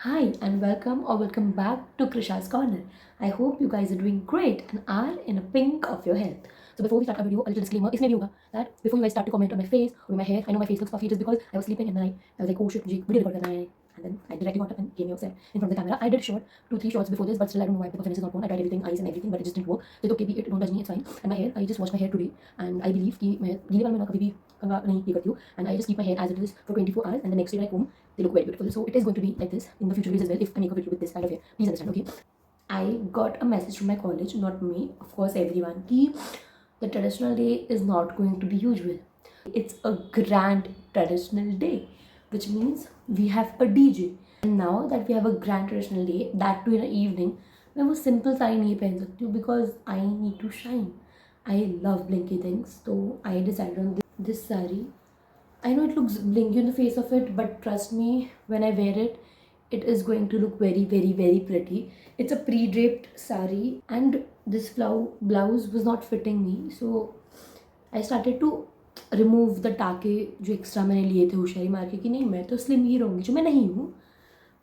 Hi and welcome back to Krisha's Corner. I hope you guys are doing great and are in a pink of your health. So before we start our video, a little disclaimer इसमें भी होगा that before you guys start to comment on my face or my hair, I know my face looks puffy just because I was sleeping and then I was like, oh shit, मुझे video record करना है. And then I directly got up and came here in front of the camera. I did short 2-3 shots before this, but still I don't know why the finish is not gone. I tried everything, eyes and everything, but it just didn't work. So it's okay, it don't touch me, it's fine. And my hair, I just washed my hair today, and I believe कि मैं गीले बाल में ना कभी भी कंघा नहीं ये करती हूँ, and I just keep my hair as it is for 24 hours, and the next day I comb, they look very beautiful. So it is going to be like this in the future videos as well if I make a video with this kind of hair. Please understand, okay? I got a message from my college, not me, of course, everyone, कि the traditional day is not going to be usual. It's a grand traditional day, which means we have a DJ. And now that we have a grand traditional day, that too in the evening, मैं वो simple sari नहीं पहन सकती हूँ because I need to shine. I love blinky things, so I decided on this saree. I know it looks blinky on the face of it, but trust me, when I wear it, it is going to look very, very, very pretty. It's a pre-draped sari, and this blouse was not fitting me, so I started to remove the टाके जो extra मैंने लिए थे होशियारी मार के कि नहीं मैं तो स्लिम ही रहूँगी जो मैं नहीं हूँ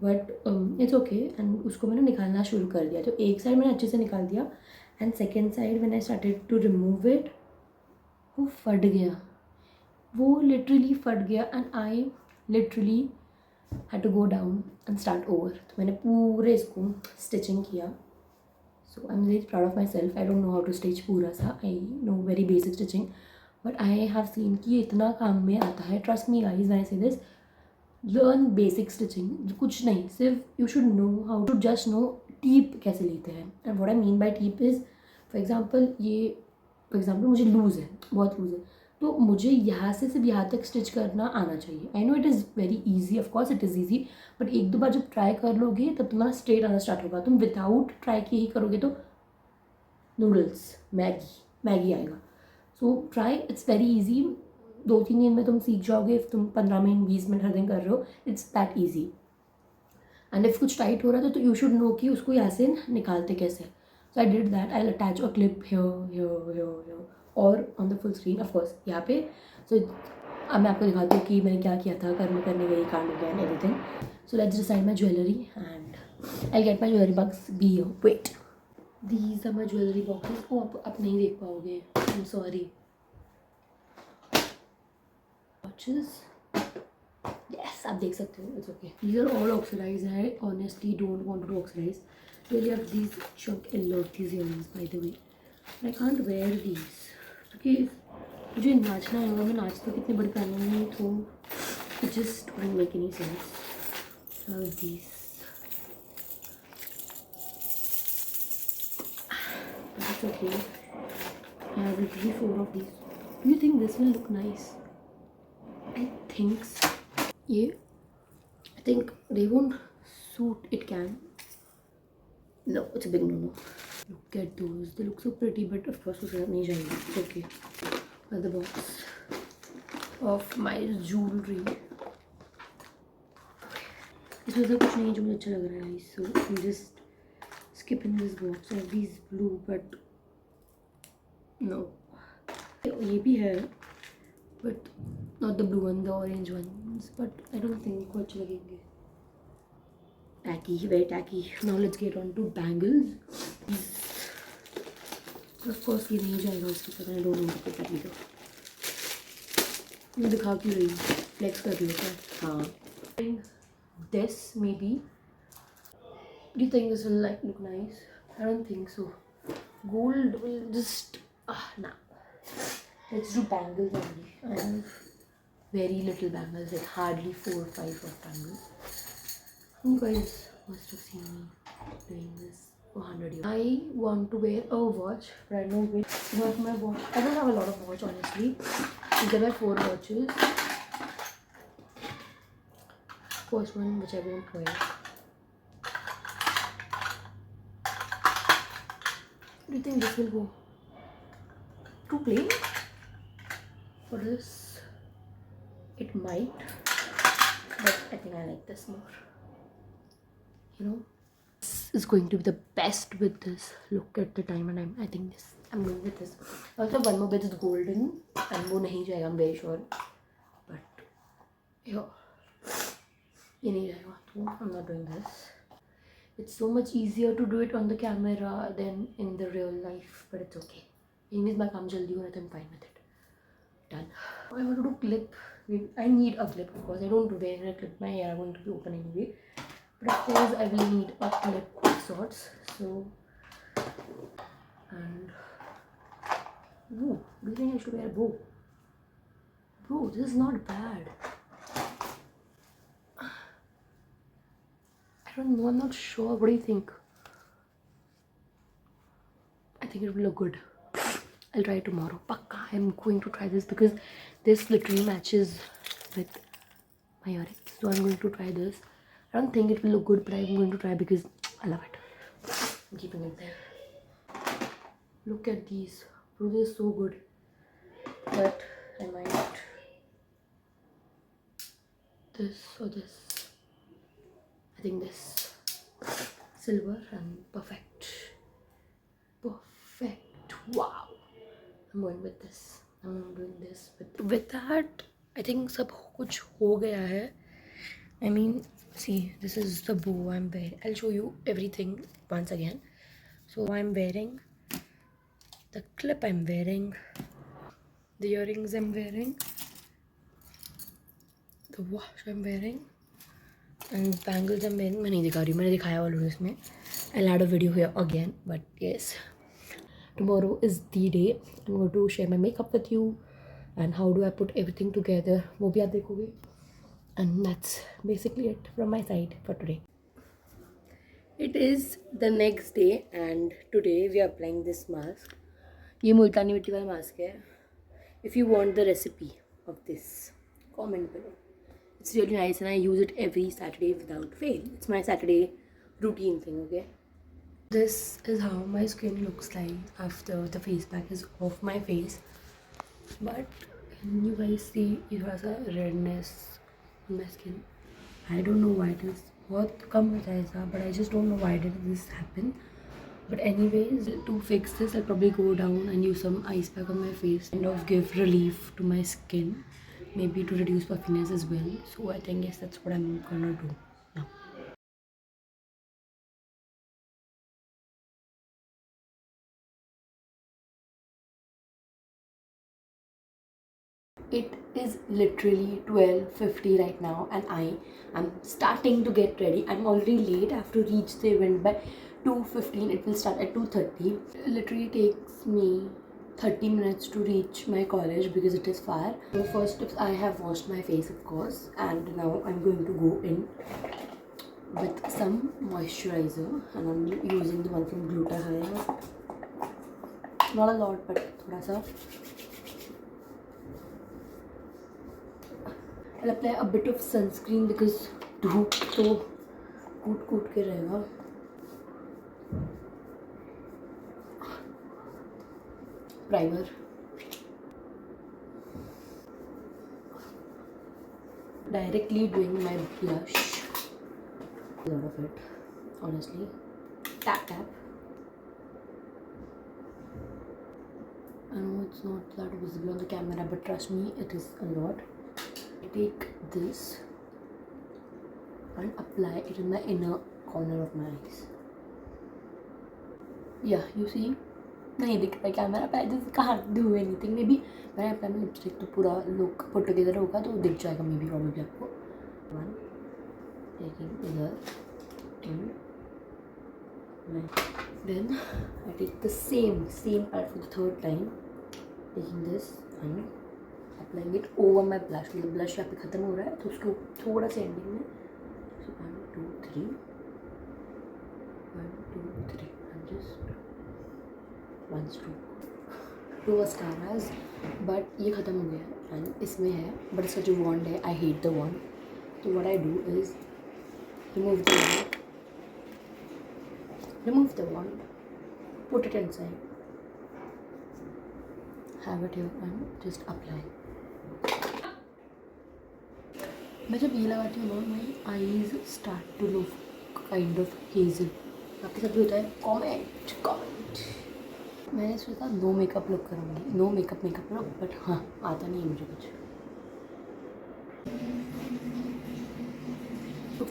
बट इट्स ओके एंड उसको मैंने निकालना शुरू कर दिया तो एक साइड मैंने अच्छे से निकाल दिया and second side when I started to remove it वो फट गया वो लिटरली फट गया and I literally had to go down and start over तो मैंने पूरे इसको स्टिचिंग किया so I am very proud of myself I don't know how to stitch पूरा सा I know very basic stitching but I have seen कि ये इतना काम में आता है trust me guys when I say this learn basic stitching कुछ नहीं सिर्फ you should know how to just know टीप कैसे लेते हैं and what I mean by टीप इज़ फॉर एग्जाम्पल मुझे लूज़ है बहुत लूज़ है तो मुझे यहाँ से सिर्फ यहाँ तक स्टिच करना आना चाहिए I know it is very easy of course it is easy but एक दो बार जब ट्राई कर लोगे तब तुम्हारा स्ट्रेट आना स्टार्ट होगा तुम विदाउट ट्राई किए ही करोगे तो नूडल्स मैगी आएगा so try it's very easy 2-3 दिन में तुम सीख जाओगे इफ तुम 15 मिनट 20 मिनट हर दिन कर रहे हो it's that easy and if कुछ टाइट हो रहा है तो यू शुड नो कि उसको यहाँ से निकालते कैसे so I did that I attach a clip here और on the full screen of course यहाँ पे सो अब मैं आपको दिखाती हूँ कि मैंने क्या किया था करने गई कांड हो गया and everything so let's decide my jewellery and I get my jewellery box be wait these are my jewellery boxes को आप नहीं देख पाओगे I am sorry watches yes आप देख सकते हो it's okay these are all oxidized I honestly don't want to oxidize really have these chunk I love these earrings by the way but I can't wear these क्योंकि मुझे नाचना होगा मैं नाचती कितनी बड़ी पहनूंगी तो it just won't make any sense love these but it's okay I have literally 4 of these do you think this will look nice I think so. Yeah, I think they won't suit. It can. No, it's a big no-no. Look at those. They look so pretty, but of course, it's okay. Where's the box of my jewelry? इसमें से कुछ नहीं जो मुझे अच्छा लग रहा है. So I'm just skipping this box. I have these blue, but no. ये भी है. But not the blue one, the orange ones. But I don't think वो अच्छे लगेंगे. Tacky, very tacky. Now let's get on to bangles. Of course ये नहीं जाएगा उसके साथ. I don't know what that either. मैं दिखा क्यों रही हूँ? Flex कर रही हूँ क्या? हाँ. This maybe. Do you think this will like look nice? I don't think so. Gold will just nah. Let's do bangles only. I have very little bangles, like hardly 4 or 5 of bangles. You guys must have seen me doing this for 100 years. I want to wear a watch, but I know which. What my watch? I don't have a lot of watch honestly. There are 4 watches. First one, which I won't wear. Do you think this will go too plain? For this it might but I think I like this more you know this is going to be the best with this look at the time and I think this I'm going with this also one more bit is golden and वो नहीं जाएगा I'm very sure but yeah ये नहीं रहेगा, तो I'm not doing this. It's so much easier to do it on the camera than in the real life, but it's okay. Anyways, my काम जल्दी हो रहा है तो I'm fine with it. Done. I want to do clip. I need a clip, of course. I don't do the clip. My hair are going to be open anyway. But of course, I will need a clip of sorts. So, and no, do you think I should wear a bow? Bro, this is not bad. I don't know. I'm not sure. What do you think? I think it will look good. I'll try it tomorrow. Pakka, I'm going to try this because this literally matches with my earrings. So I'm going to try this. I don't think it will look good, but I'm going to try because I love it. I'm keeping it there. Look at these. Bro, they're so good. But I might this or this. I think this. Silver and perfect. Perfect. Wow. I'm going with this. I'm doing this. With that, I think सब कुछ हो गया है. I mean, see, this is the bow I'm wearing. I'll show you everything once again. So I'm wearing the clip I'm wearing, the earrings I'm wearing, the watch I'm wearing, and bangles I'm wearing. मैं नहीं दिखा रही हूँ, मैंने दिखाया already इसमें. I'll add a video here again, but yes. Tomorrow is the day. I'm going to share my makeup with you and how do I put everything together. वो भी आप देखोगे. And that's basically it from my side for today. It is the next day and today we are applying this mask. ये मुल्तानी मिट्टी वाला mask है. If you want the recipe of this, comment below. It's really nice and I use it every Saturday without fail. It's my Saturday routine thing, okay? This is how my skin looks like after the face pack is off my face. But can you guys see it has a redness on my skin? I don't know why it is. बहुत कम होता है ऐसा, but I just don't know why did this happen. But anyways, to fix this, I'll probably go down and use some ice pack on my face, kind of give relief to my skin, maybe to reduce puffiness as well. So I think yes, that's what I'm gonna do now. It is literally 12:50 right now and I am starting to get ready. I'm already late. I have to reach the event by 2:15. It will start at 2:30. It literally takes me 30 minutes to reach my college because it is far. So first tips, I have washed my face of course, and now I'm going to go in with some moisturizer and I'm using the one from Gluta-Hya. Not a lot but thoda sa. I'll apply a bit of sunscreen because धूप तो कूट के रहेगा. Primer. Directly doing my blush. A lot of it, honestly. Tap tap. I know it's not that visible on the camera, but trust me, it is a lot. Take this and apply it in the inner corner of my eyes. Yeah, you see? नहीं दिख रहा camera पे. I just can't do anything. Maybe when I apply my lipstick तो पूरा look put together होगा तो दिख जाएगा maybe probably आपको. One, taking इधर, two, then I take the same part for the third time, taking this and applying it over my blush. मतलब blush यहाँ पे ख़त्म हो रहा है तो उसको थोड़ा सा एंडिंग में. So 1, 2, 3, 1, 2, 3 and just one stroke. Two mascaras, but ये ख़त्म हो गया है and इसमें है, but इसका जो wand है, I hate the wand. So what I do is remove the wand, put it inside, have it here and just apply. मैं जब ये लगाती हूँ ना, my eyes start to look kind of hazel. आपके साथ भी होता है? कमेंट. मैंने सोचा नो मेकअप लुक करूँगी, नो मेकअप लुक, बट हाँ आता नहीं है मुझे कुछ.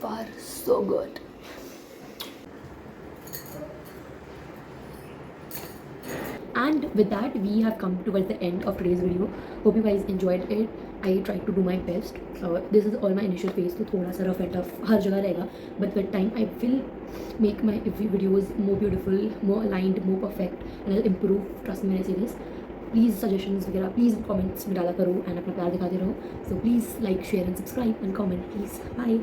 far so good. And with that, we have come towards the end of today's video. Hope you guys enjoyed it. I tried to do my best. This is all my initial phase, तो थोड़ा सा rough and tough हर जगह रहेगा. But with time, I will make my videos more beautiful, more aligned, more perfect, and I'll improve. Trust me when I say this. Please suggestions वगैरह please comments में डाला करो and अपना प्यार दिखाते रहो. So please like, share and subscribe and comment please. Bye.